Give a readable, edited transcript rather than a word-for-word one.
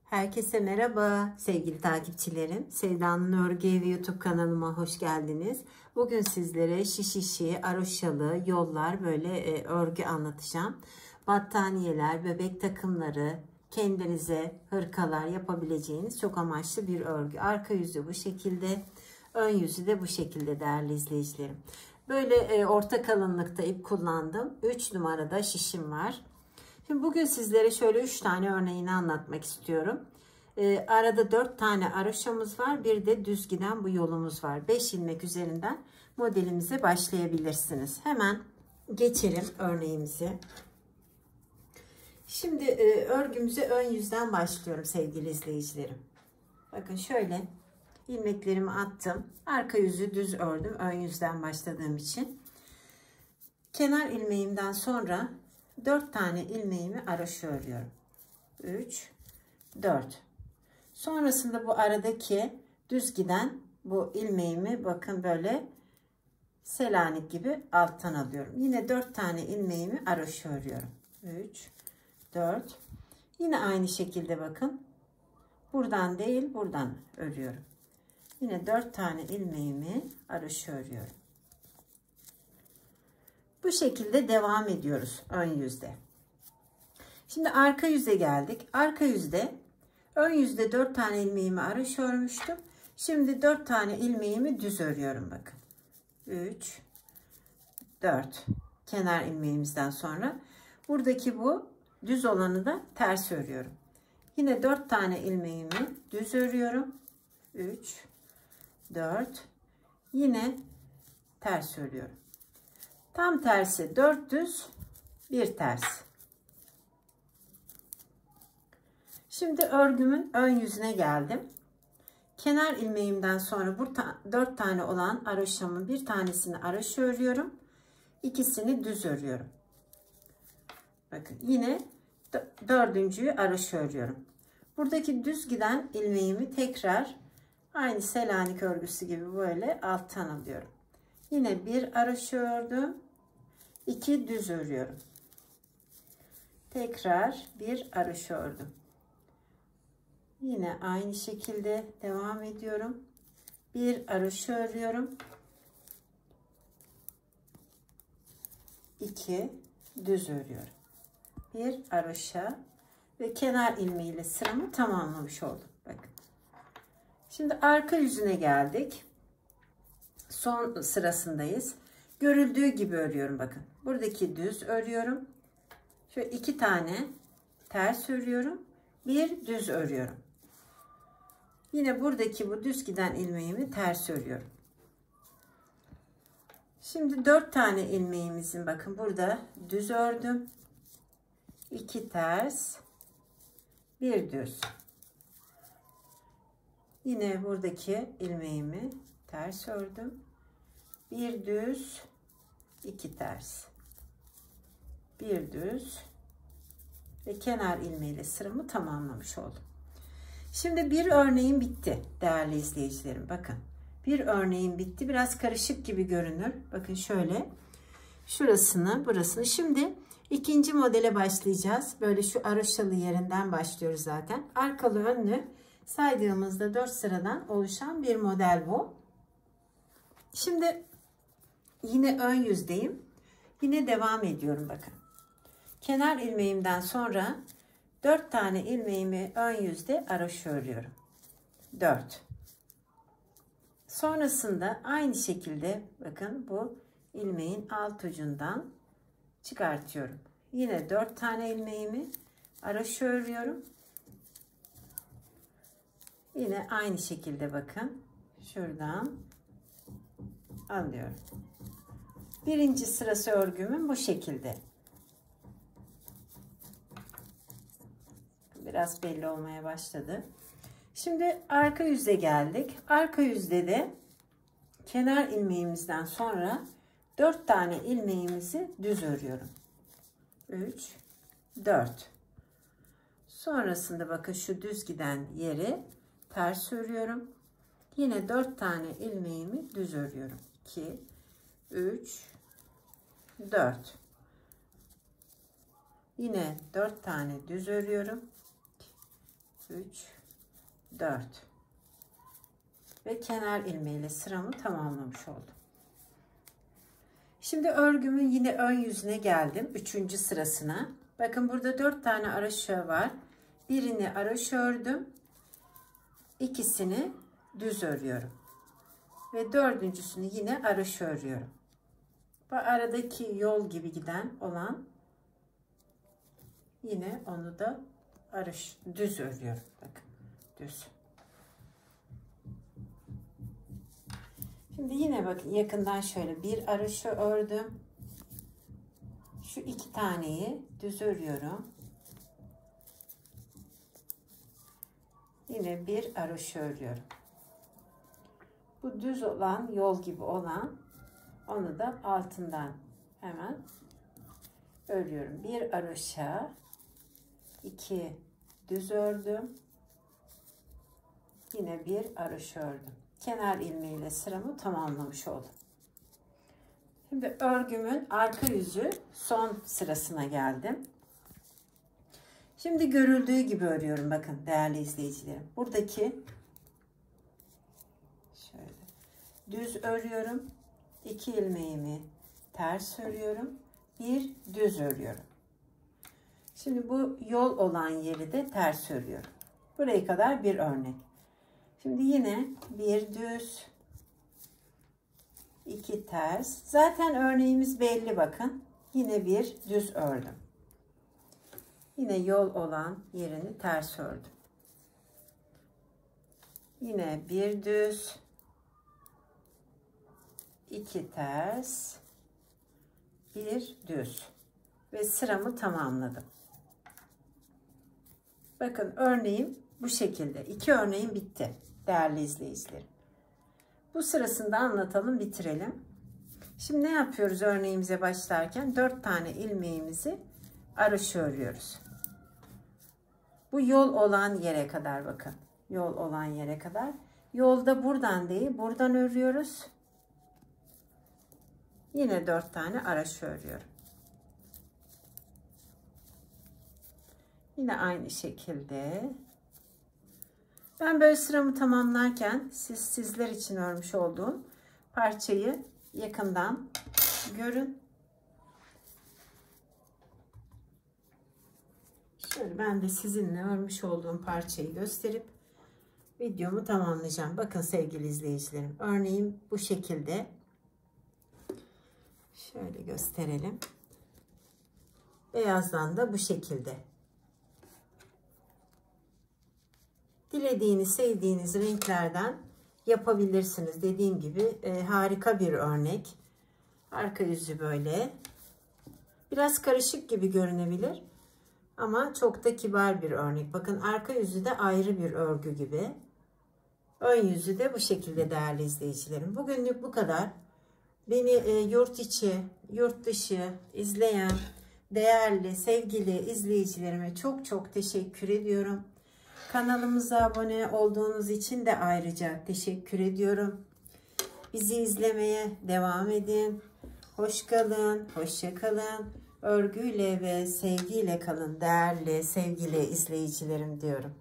Herkese merhaba sevgili takipçilerim. Sevda'nın Örgü Evi YouTube kanalıma hoş geldiniz. Bugün sizlere şiş, aroşalı, yollar böyle örgü anlatacağım. Battaniyeler, bebek takımları, kendinize hırkalar yapabileceğiniz çok amaçlı bir örgü. Arka yüzü bu şekilde, ön yüzü de bu şekilde değerli izleyicilerim. Böyle orta kalınlıkta ip kullandım. 3 numarada şişim var. Şimdi bugün sizlere şöyle 3 tane örneğini anlatmak istiyorum. Arada 4 tane aroşamız var. Bir de düz giden bu yolumuz var. 5 ilmek üzerinden modelimize başlayabilirsiniz. Hemen geçelim örneğimizi. Şimdi örgümüze ön yüzden başlıyorum sevgili izleyicilerim. Bakın şöyle ilmeklerimi attım. Arka yüzü düz ördüm. Ön yüzden başladığım için. Kenar ilmeğimden sonra 4 tane ilmeğimi aroşa örüyorum. 3, 4. Sonrasında bu aradaki düz giden bu ilmeğimi bakın böyle Selanik gibi alttan alıyorum. Yine 4 tane ilmeğimi aroşa örüyorum. 3, 4. Yine aynı şekilde bakın. Buradan değil buradan örüyorum. Yine 4 tane ilmeğimi aroşa örüyorum. Bu şekilde devam ediyoruz ön yüzde. Şimdi arka yüze geldik. Arka yüzde ön yüzde 4 tane ilmeğimi aroşa örmüştüm. Şimdi 4 tane ilmeğimi düz örüyorum bakın. 3, 4. Kenar ilmeğimizden sonra buradaki bu düz olanı da ters örüyorum. Yine 4 tane ilmeğimi düz örüyorum. 3, 4. Yine ters örüyorum. Tam tersi 4 düz, 1 ters. Şimdi örgümün ön yüzüne geldim. Kenar ilmeğimden sonra bu 4 tane olan aroşamın bir tanesini aroşa örüyorum. İkisini düz örüyorum. Bakın yine dördüncüyü aroşa örüyorum. Buradaki düz giden ilmeğimi tekrar aynı Selanik örgüsü gibi böyle alttan alıyorum. Yine bir aroşa ördüm. 2 düz örüyorum. Tekrar bir aroşa ördüm. Yine aynı şekilde devam ediyorum. Bir aroşa örüyorum. 2 düz örüyorum. Bir aroşa ve kenar ilmeğiyle sıramı tamamlamış oldum. Bakın. Şimdi arka yüzüne geldik. Son sırasındayız. Görüldüğü gibi örüyorum bakın. Buradaki düz örüyorum. Şöyle 2 tane ters örüyorum. Bir düz örüyorum. Yine buradaki bu düz giden ilmeğimi ters örüyorum. Şimdi 4 tane ilmeğimizin bakın burada düz ördüm. 2 ters, bir düz. Yine buradaki ilmeğimi ters ördüm. Bir düz, 2 ters. Bir düz ve kenar ilmeğiyle sıramı tamamlamış oldum. Şimdi bir örneğim bitti değerli izleyicilerim. Bakın bir örneğim bitti. Biraz karışık gibi görünür. Bakın şöyle şurasını burasını. Şimdi ikinci modele başlayacağız. Böyle şu aroşalı yerinden başlıyoruz zaten. Arkalı önlü saydığımızda 4 sıradan oluşan bir model bu. Şimdi yine ön yüzdeyim. Yine devam ediyorum bakın. Kenar ilmeğimden sonra 4 tane ilmeğimi ön yüzde aroşa örüyorum. 4. Sonrasında aynı şekilde bakın bu ilmeğin alt ucundan çıkartıyorum. Yine 4 tane ilmeğimi aroşa örüyorum. Yine aynı şekilde bakın şuradan alıyorum. Birinci sırası örgümün bu şekilde. Biraz belli olmaya başladı. Şimdi arka yüze geldik. Arka yüzde de kenar ilmeğimizden sonra 4 tane ilmeğimizi düz örüyorum. 3, 4. Sonrasında bakın şu düz giden yeri ters örüyorum. Yine 4 tane ilmeğimi düz örüyorum. 2, 3, 4. Yine 4 tane düz örüyorum. 3, 4 ve kenar ilmeğiyle sıramı tamamlamış oldum. Şimdi örgümün yine ön yüzüne geldim. 3. sırasına. Bakın burada 4 tane araşör var. Birini araş ördüm. İkisini düz örüyorum. Ve dördüncüsünü yine araş örüyorum. Bu aradaki yol gibi giden olan, yine onu da düz örüyorum. Bakın düz. Şimdi yine bakın yakından şöyle bir araşı ördüm. Şu 2 taneyi düz örüyorum. Yine bir araşı örüyorum. Bu düz olan, yol gibi olan, onu da altından hemen örüyorum. Bir araşa 2 düz ördüm. Yine bir araş ördüm. Kenar ilmeğiyle sıramı tamamlamış oldum. Şimdi örgümün arka yüzü son sırasına geldim. Şimdi görüldüğü gibi örüyorum bakın değerli izleyicilerim. Buradaki şöyle düz örüyorum. 2 ilmeğimi ters örüyorum. Bir düz örüyorum. Şimdi bu yol olan yeri de ters örüyorum. Buraya kadar bir örnek. Şimdi yine bir düz, 2 ters. Zaten örneğimiz belli bakın. Yine bir düz ördüm. Yine yol olan yerini ters ördüm. Yine bir düz, 2 ters, bir düz ve sıramı tamamladım. Bakın örneğim bu şekilde. 2 örneğim bitti değerli izleyicilerim. Bu sırasında anlatalım, bitirelim. Şimdi ne yapıyoruz örneğimize başlarken? 4 tane ilmeğimizi araşı örüyoruz. Bu yol olan yere kadar bakın. Yol olan yere kadar. Yolda buradan değil, buradan örüyoruz. Yine 4 tane araşı örüyorum. Yine aynı şekilde. Ben böyle sıramı tamamlarken sizler için örmüş olduğum parçayı yakından görün. Şöyle ben de sizinle örmüş olduğum parçayı gösterip videomu tamamlayacağım. Bakın sevgili izleyicilerim, örneğim bu şekilde. Şöyle gösterelim. Beyazdan da bu şekilde. Dilediğiniz, sevdiğiniz renklerden yapabilirsiniz. Dediğim gibi harika bir örnek. Arka yüzü böyle. Biraz karışık gibi görünebilir. Ama çok da kibar bir örnek. Bakın arka yüzü de ayrı bir örgü gibi. Ön yüzü de bu şekilde değerli izleyicilerim. Bugünlük bu kadar. Beni yurt içi, yurt dışı izleyen değerli, sevgili izleyicilerime çok çok teşekkür ediyorum. Kanalımıza abone olduğunuz için de ayrıca teşekkür ediyorum. Bizi izlemeye devam edin. Hoş kalın, hoşça kalın. Örgüyle ve sevgiyle kalın değerli, sevgili izleyicilerim diyorum.